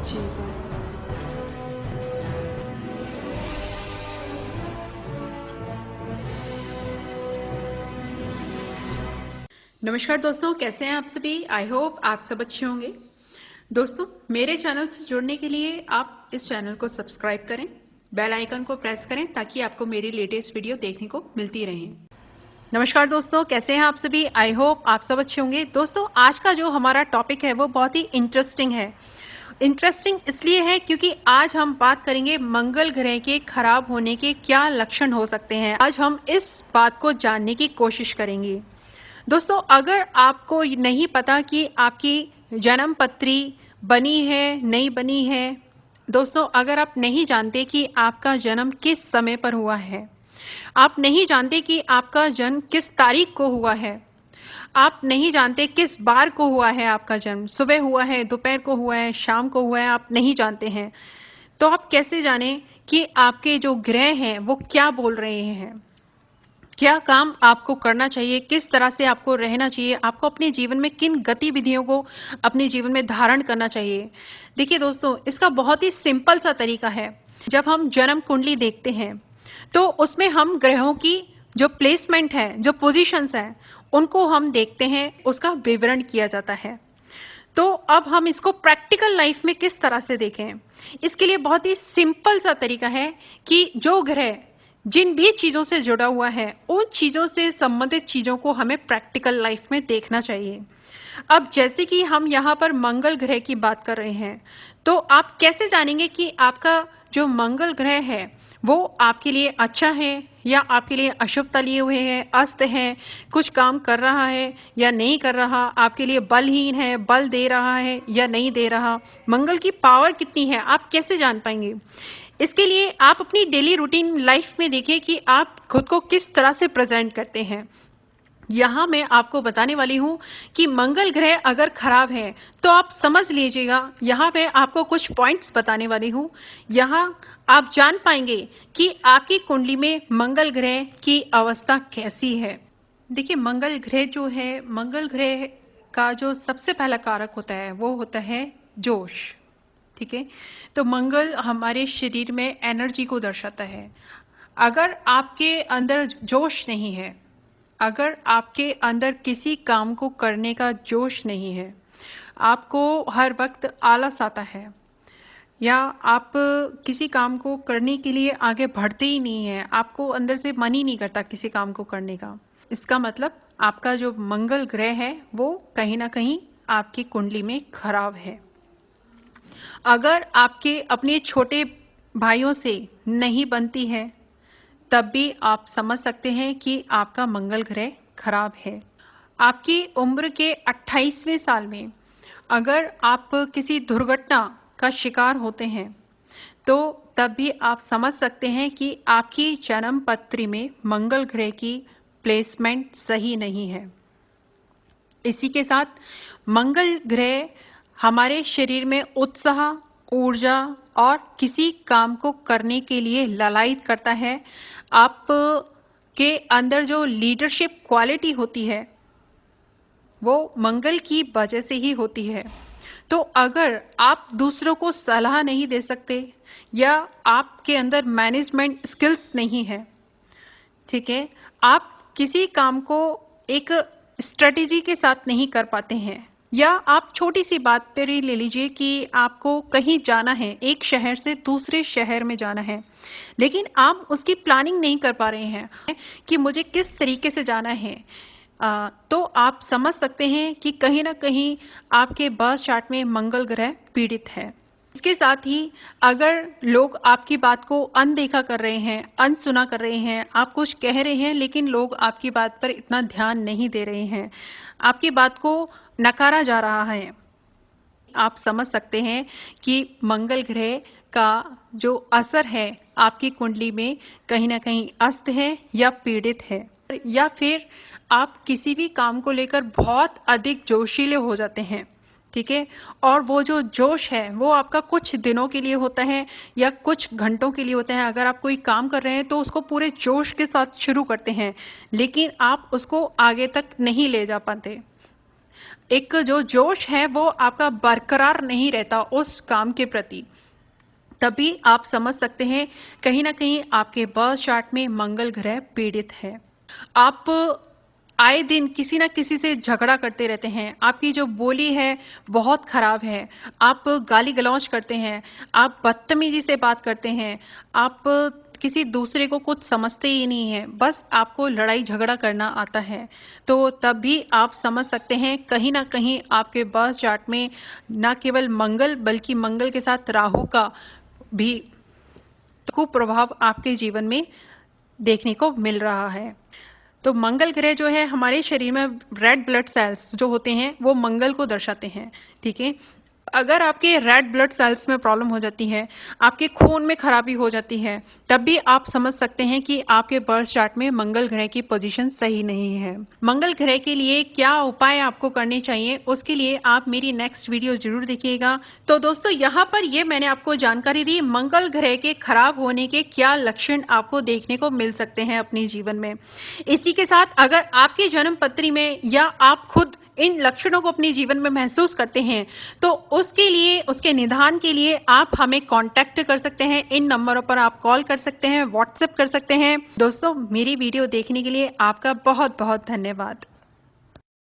जीवन। नमस्कार दोस्तों, कैसे हैं आप सभी। आई होप आप सब अच्छे होंगे। दोस्तों, मेरे चैनल से जुड़ने के लिए आप इस चैनल को सब्सक्राइब करें, बेल आइकन को प्रेस करें ताकि आपको मेरी लेटेस्ट वीडियो देखने को मिलती रहे। नमस्कार दोस्तों, कैसे हैं आप सभी। आई होप आप सब अच्छे होंगे। दोस्तों, आज का जो हमारा टॉपिक है वो बहुत ही इंटरेस्टिंग है। इंटरेस्टिंग इसलिए है क्योंकि आज हम बात करेंगे मंगल ग्रह के खराब होने के क्या लक्षण हो सकते हैं। आज हम इस बात को जानने की कोशिश करेंगे। दोस्तों, अगर आपको नहीं पता कि आपकी जन्म पत्री बनी है नहीं बनी है, दोस्तों अगर आप नहीं जानते कि आपका जन्म किस समय पर हुआ है, आप नहीं जानते कि आपका जन्म किस तारीख को हुआ है, आप नहीं जानते किस बार को हुआ है आपका जन्म, सुबह हुआ है, दोपहर को हुआ है, शाम को हुआ है, आप नहीं जानते हैं, तो आप कैसे जानें कि आपके जो ग्रह हैं वो क्या बोल रहे हैं, क्या काम आपको करना चाहिए, किस तरह से आपको रहना चाहिए, आपको अपने जीवन में किन गतिविधियों को अपने जीवन में धारण करना चाहिए। देखिए दोस्तों, इसका बहुत ही सिंपल सा तरीका है। जब हम जन्म कुंडली देखते हैं तो उसमें हम ग्रहों की जो प्लेसमेंट है, जो पोजीशंस हैं, उनको हम देखते हैं, उसका विवरण किया जाता है। तो अब हम इसको प्रैक्टिकल लाइफ में किस तरह से देखें, इसके लिए बहुत ही सिंपल सा तरीका है कि जो ग्रह जिन भी चीजों से जुड़ा हुआ है उन चीजों से संबंधित चीजों को हमें प्रैक्टिकल लाइफ में देखना चाहिए। अब जैसे कि हम यहाँ पर मंगल ग्रह की बात कर रहे हैं, तो आप कैसे जानेंगे कि आपका जो मंगल ग्रह है वो आपके लिए अच्छा है या आपके लिए अशुभता लिए हुए है, अस्त है, कुछ काम कर रहा है या नहीं कर रहा, आपके लिए बलहीन है, बल दे रहा है या नहीं दे रहा, मंगल की पावर कितनी है, आप कैसे जान पाएंगे। इसके लिए आप अपनी डेली रूटीन लाइफ में देखिए कि आप खुद को किस तरह से प्रेजेंट करते हैं। यहाँ मैं आपको बताने वाली हूँ कि मंगल ग्रह अगर खराब है तो आप समझ लीजिएगा। यहाँ मैं आपको कुछ पॉइंट्स बताने वाली हूँ। यहाँ आप जान पाएंगे कि आपकी कुंडली में मंगल ग्रह की अवस्था कैसी है। देखिए, मंगल ग्रह जो है, मंगल ग्रह का जो सबसे पहला कारक होता है वो होता है जोश। ठीक है, तो मंगल हमारे शरीर में एनर्जी को दर्शाता है। अगर आपके अंदर जोश नहीं है, अगर आपके अंदर किसी काम को करने का जोश नहीं है, आपको हर वक्त आलस आता है या आप किसी काम को करने के लिए आगे बढ़ते ही नहीं है, आपको अंदर से मन ही नहीं करता किसी काम को करने का, इसका मतलब आपका जो मंगल ग्रह है वो कहीं ना कहीं आपकी कुंडली में खराब है। अगर आपके अपने छोटे भाइयों से नहीं बनती है तब भी आप समझ सकते हैं कि आपका मंगल ग्रह खराब है। आपकी उम्र के 28वें साल में अगर आप किसी दुर्घटना का शिकार होते हैं तो तब भी आप समझ सकते हैं कि आपकी जन्म पत्री में मंगल ग्रह की प्लेसमेंट सही नहीं है। इसी के साथ मंगल ग्रह हमारे शरीर में उत्साह, ऊर्जा और किसी काम को करने के लिए ललायत करता है। आप के अंदर जो लीडरशिप क्वालिटी होती है वो मंगल की वजह से ही होती है। तो अगर आप दूसरों को सलाह नहीं दे सकते या आपके अंदर मैनेजमेंट स्किल्स नहीं है, ठीक है, आप किसी काम को एक स्ट्रेटेजी के साथ नहीं कर पाते हैं, या आप छोटी सी बात पर ही ले लीजिए कि आपको कहीं जाना है, एक शहर से दूसरे शहर में जाना है, लेकिन आप उसकी प्लानिंग नहीं कर पा रहे हैं कि मुझे किस तरीके से जाना है, तो आप समझ सकते हैं कि कहीं ना कहीं आपके बर्थ चार्ट में मंगल ग्रह पीड़ित है। इसके साथ ही अगर लोग आपकी बात को अनदेखा कर रहे हैं, अनसुना कर रहे हैं, आप कुछ कह रहे हैं लेकिन लोग आपकी बात पर इतना ध्यान नहीं दे रहे हैं, आपकी बात को नकारा जा रहा है, आप समझ सकते हैं कि मंगल ग्रह का जो असर है आपकी कुंडली में कहीं ना कहीं अस्त है या पीड़ित है, या फिर आप किसी भी काम को लेकर बहुत अधिक जोशीले हो जाते हैं। ठीक है, और वो जो जोश है वो आपका कुछ दिनों के लिए होता है या कुछ घंटों के लिए होता है। अगर आप कोई काम कर रहे हैं तो उसको पूरे जोश के साथ शुरू करते हैं, लेकिन आप उसको आगे तक नहीं ले जा पाते। एक जो जोश है वो आपका बरकरार नहीं रहता उस काम के प्रति, तभी आप समझ सकते हैं कहीं ना कहीं आपके बर्थ चार्ट में मंगल ग्रह पीड़ित है। आप आए दिन किसी ना किसी से झगड़ा करते रहते हैं, आपकी जो बोली है बहुत खराब है, आप गाली गलौज करते हैं, आप बदतमीजी से बात करते हैं, आप किसी दूसरे को कुछ समझते ही नहीं है, बस आपको लड़ाई झगड़ा करना आता है। तो तब भी आप समझ सकते हैं कहीं ना कहीं आपके बर्थ चार्ट में न केवल मंगल बल्कि मंगल के साथ राहु का भी खूब प्रभाव आपके जीवन में देखने को मिल रहा है। तो मंगल ग्रह जो है हमारे शरीर में रेड ब्लड सेल्स जो होते हैं वो मंगल को दर्शाते हैं, ठीक है। अगर आपके रेड ब्लड सेल्स में प्रॉब्लम हो जाती है, आपके खून में खराबी हो जाती है, तब भी आप समझ सकते हैं कि आपके बर्थ चार्ट में मंगल ग्रह की पोजीशन सही नहीं है। मंगल ग्रह के लिए क्या उपाय आपको करने चाहिए, उसके लिए आप मेरी नेक्स्ट वीडियो जरूर देखिएगा। तो दोस्तों यहाँ पर ये मैंने आपको जानकारी दी मंगल ग्रह के खराब होने के क्या लक्षण आपको देखने को मिल सकते हैं अपने जीवन में। इसी के साथ अगर आपकी जन्म पत्री में या आप खुद इन लक्षणों को अपने जीवन में महसूस करते हैं तो उसके लिए, उसके निदान के लिए आप हमें कांटेक्ट कर सकते हैं। इन नंबरों पर आप कॉल कर सकते हैं, व्हाट्सएप कर सकते हैं। दोस्तों मेरी वीडियो देखने के लिए आपका बहुत बहुत धन्यवाद।